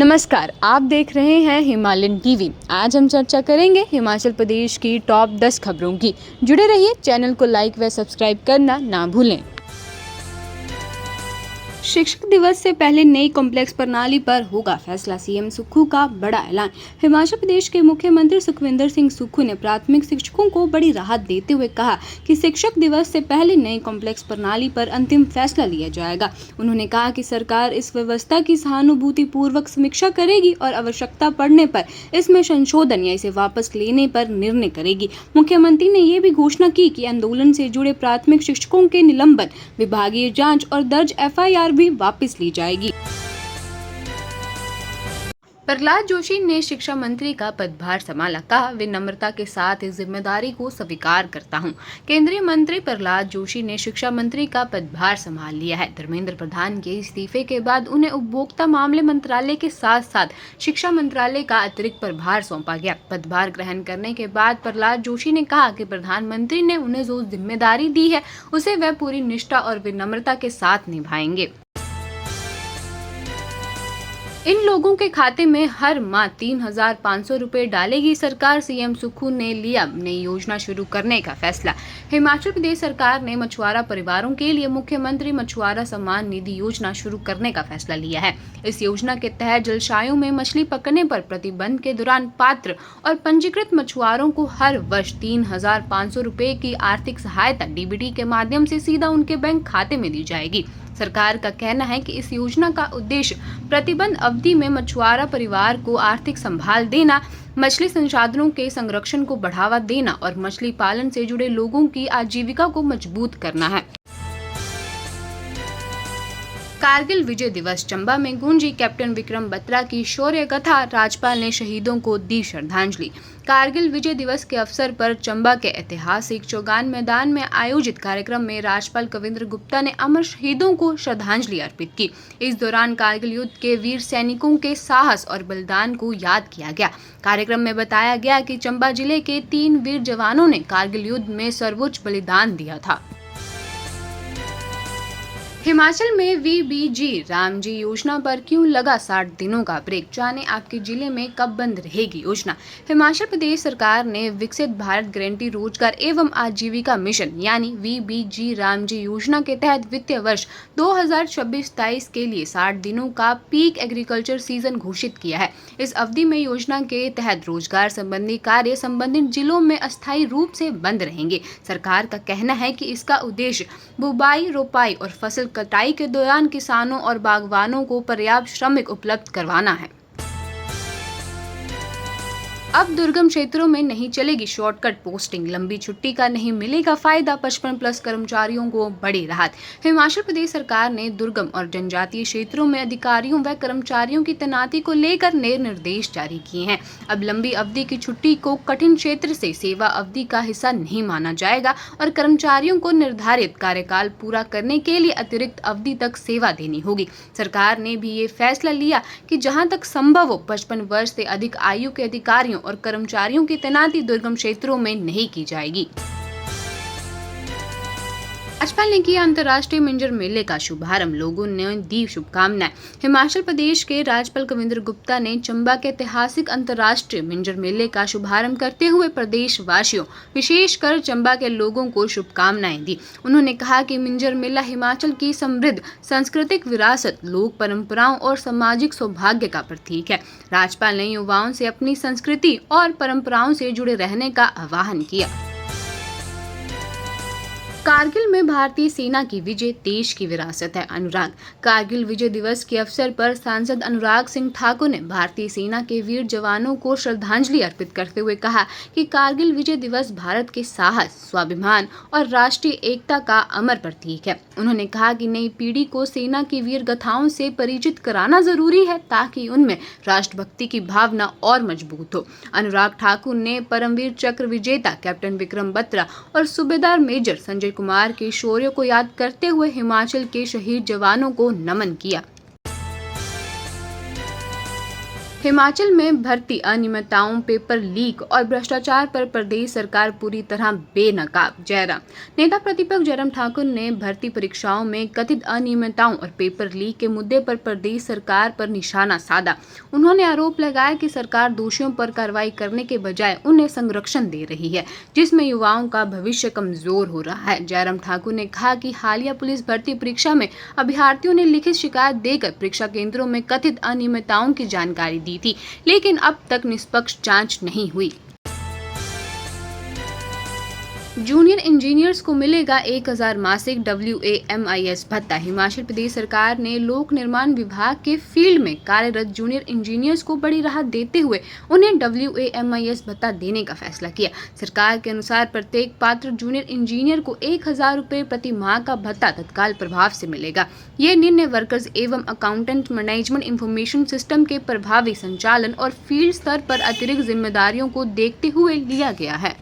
नमस्कार, आप देख रहे हैं हिमालयन टीवी। आज हम चर्चा करेंगे हिमाचल प्रदेश की टॉप 10 खबरों की। जुड़े रहिए, चैनल को लाइक व सब्सक्राइब करना ना भूलें। शिक्षक दिवस से पहले नई कॉम्प्लेक्स प्रणाली पर होगा फैसला, सीएम सुक्खू का बड़ा ऐलान। हिमाचल प्रदेश के मुख्यमंत्री सुखविंदर सिंह सुक्खू ने प्राथमिक शिक्षकों को बड़ी राहत देते हुए कहा कि शिक्षक दिवस से पहले नई कॉम्प्लेक्स प्रणाली पर अंतिम फैसला लिया जाएगा। उन्होंने कहा कि सरकार इस व्यवस्था की सहानुभूतिपूर्वक समीक्षा करेगी और आवश्यकता पड़ने पर इसमें संशोधन या इसे वापस लेने पर निर्णय करेगी। मुख्यमंत्री ने ये भी घोषणा की कि आंदोलन से जुड़े प्राथमिक शिक्षकों के निलंबन, विभागीय जांच और दर्ज एफआईआर भी वापस ली जाएगी। प्रहलाद जोशी ने शिक्षा मंत्री का पदभार संभाला, कहा विनम्रता के साथ इस जिम्मेदारी को स्वीकार करता हूं। केंद्रीय मंत्री प्रहलाद जोशी ने शिक्षा मंत्री का पदभार संभाल लिया है। धर्मेंद्र प्रधान के इस्तीफे के बाद उन्हें उपभोक्ता मामले मंत्रालय के साथ साथ शिक्षा मंत्रालय का अतिरिक्त प्रभार सौंपा गया। पदभार ग्रहण करने के बाद प्रहलाद जोशी ने कहा कि प्रधानमंत्री ने उन्हें जो जिम्मेदारी दी है उसे वह पूरी निष्ठा और विनम्रता के साथ निभाएंगे। इन लोगों के खाते में हर माह 3,500 रुपए डालेगी सरकार। सीएम सुक्खू ने लिया नई योजना शुरू करने का फैसला। हिमाचल प्रदेश सरकार ने मछुआरा परिवारों के लिए मुख्यमंत्री मछुआरा सम्मान निधि योजना शुरू करने का फैसला लिया है। इस योजना के तहत जलाशयों में मछली पकड़ने पर प्रतिबंध के दौरान पात्र और पंजीकृत मछुआरों को हर वर्ष 3,500 रुपए की आर्थिक सहायता डीबीटी के माध्यम से सीधा उनके बैंक खाते में दी जाएगी। सरकार का कहना है कि इस योजना का उद्देश्य प्रतिबंध अवधि में मछुआरा परिवार को आर्थिक संभाल देना, मछली संसाधनों के संरक्षण को बढ़ावा देना और मछली पालन से जुड़े लोगों की आजीविका को मजबूत करना है। कारगिल विजय दिवस, चंबा में गूंजी कैप्टन विक्रम बत्रा की शौर्य कथा, राज्यपाल ने शहीदों को दी श्रद्धांजलि। कारगिल विजय दिवस के अवसर पर चंबा के ऐतिहासिक चौगान मैदान में आयोजित कार्यक्रम में राज्यपाल कविंद्र गुप्ता ने अमर शहीदों को श्रद्धांजलि अर्पित की। इस दौरान कारगिल युद्ध के वीर सैनिकों के साहस और बलिदान को याद किया गया। कार्यक्रम में बताया गया कि चंबा जिले के 3 वीर जवानों ने कारगिल युद्ध में सर्वोच्च बलिदान दिया था। हिमाचल में वीबीजी रामजी योजना पर क्यों लगा 60 दिनों का ब्रेक, जाने आपके जिले में कब बंद रहेगी योजना। हिमाचल प्रदेश सरकार ने विकसित भारत गारंटी रोजगार एवं आजीविका मिशन यानी वीबीजी रामजी योजना के तहत वित्तीय वर्ष 2026-27 के लिए 60 दिनों का पीक एग्रीकल्चर सीजन घोषित किया है। इस अवधि में योजना के तहत रोजगार संबंधी कार्य संबंधित जिलों में अस्थायी रूप से बंद रहेंगे। सरकार का कहना है कि इसका उद्देश्य बुवाई, रोपाई और फसल कटाई के दौरान किसानों और बागवानों को पर्याप्त श्रमिक उपलब्ध करवाना है। अब दुर्गम क्षेत्रों में नहीं चलेगी शॉर्टकट पोस्टिंग, लंबी छुट्टी का नहीं मिलेगा फायदा, 55+ कर्मचारियों को बड़ी राहत। हिमाचल प्रदेश सरकार ने दुर्गम और जनजातीय क्षेत्रों में अधिकारियों व कर्मचारियों की तैनाती को लेकर नए निर्देश जारी किए हैं। अब लंबी अवधि की छुट्टी को कठिन क्षेत्र से सेवा अवधि का हिस्सा नहीं माना जाएगा और कर्मचारियों को निर्धारित कार्यकाल पूरा करने के लिए अतिरिक्त अवधि तक सेवा देनी होगी। सरकार ने भी ये फैसला लिया कि जहां तक संभव हो 55 वर्ष से अधिक आयु के अधिकारियों और कर्मचारियों की तैनाती दुर्गम क्षेत्रों में नहीं की जाएगी। राज्यपाल ने किया अंतर्राष्ट्रीय मिंजर मेले का शुभारंभ, लोगों ने दी शुभकामनाएं। हिमाचल प्रदेश के राज्यपाल कविंद्र गुप्ता ने चंबा के ऐतिहासिक अंतर्राष्ट्रीय मिंजर मेले का शुभारंभ करते हुए प्रदेश वासियों, विशेषकर चंबा के लोगों को शुभकामनाएं दी। उन्होंने कहा कि मिंजर मेला हिमाचल की समृद्ध सांस्कृतिक विरासत, लोक परंपराओं और सामाजिक सौभाग्य का प्रतीक है। राज्यपाल ने युवाओं से अपनी संस्कृति और परंपराओं से जुड़े रहने का आह्वान किया। कारगिल में भारतीय सेना की विजय देश की विरासत है, अनुराग। कारगिल विजय दिवस के अवसर पर सांसद अनुराग सिंह ठाकुर ने भारतीय सेना के वीर जवानों को श्रद्धांजलि अर्पित करते हुए कहा कि कारगिल विजय दिवस भारत के साहस, स्वाभिमान और राष्ट्रीय एकता का अमर प्रतीक है। उन्होंने कहा कि नई पीढ़ी को सेना की वीर गाथाओं से परिचित कराना जरूरी है ताकि उनमें राष्ट्रभक्ति की भावना और मजबूत हो। अनुराग ठाकुर ने परमवीर चक्र विजेता कैप्टन विक्रम बत्रा और सूबेदार मेजर संजय कुमार के शौर्य को याद करते हुए हिमाचल के शहीद जवानों को नमन किया। हिमाचल में भर्ती अनियमितताओं, पेपर लीक और भ्रष्टाचार पर प्रदेश सरकार पूरी तरह बेनकाब। जयराम नेता प्रतिपक्ष जयराम ठाकुर ने भर्ती परीक्षाओं में कथित अनियमितताओं और पेपर लीक के मुद्दे पर प्रदेश सरकार पर निशाना साधा। उन्होंने आरोप लगाया कि सरकार दोषियों पर कार्रवाई करने के बजाय उन्हें संरक्षण दे रही है, जिसमें युवाओं का भविष्य कमजोर हो रहा है। जयराम ठाकुर ने कहा कि हालिया पुलिस भर्ती परीक्षा में अभ्यर्थियों ने लिखित शिकायत देकर परीक्षा केंद्रों में कथित अनियमितताओं की जानकारी दी थी, लेकिन अब तक निष्पक्ष जांच नहीं हुई। जूनियर इंजीनियर्स को मिलेगा 1000 मासिक WAMIS भत्ता। हिमाचल प्रदेश सरकार ने लोक निर्माण विभाग के फील्ड में कार्यरत जूनियर इंजीनियर्स को बड़ी राहत देते हुए उन्हें WAMIS भत्ता देने का फैसला किया। सरकार के अनुसार प्रत्येक पात्र जूनियर इंजीनियर को 1000 रुपये प्रति माह का भत्ता तत्काल प्रभाव से मिलेगा। ये निर्णय वर्कर्स एवं अकाउंटेंट मैनेजमेंट इंफॉर्मेशन सिस्टम के प्रभावी संचालन और फील्ड स्तर पर अतिरिक्त जिम्मेदारियों को देखते हुए लिया गया है।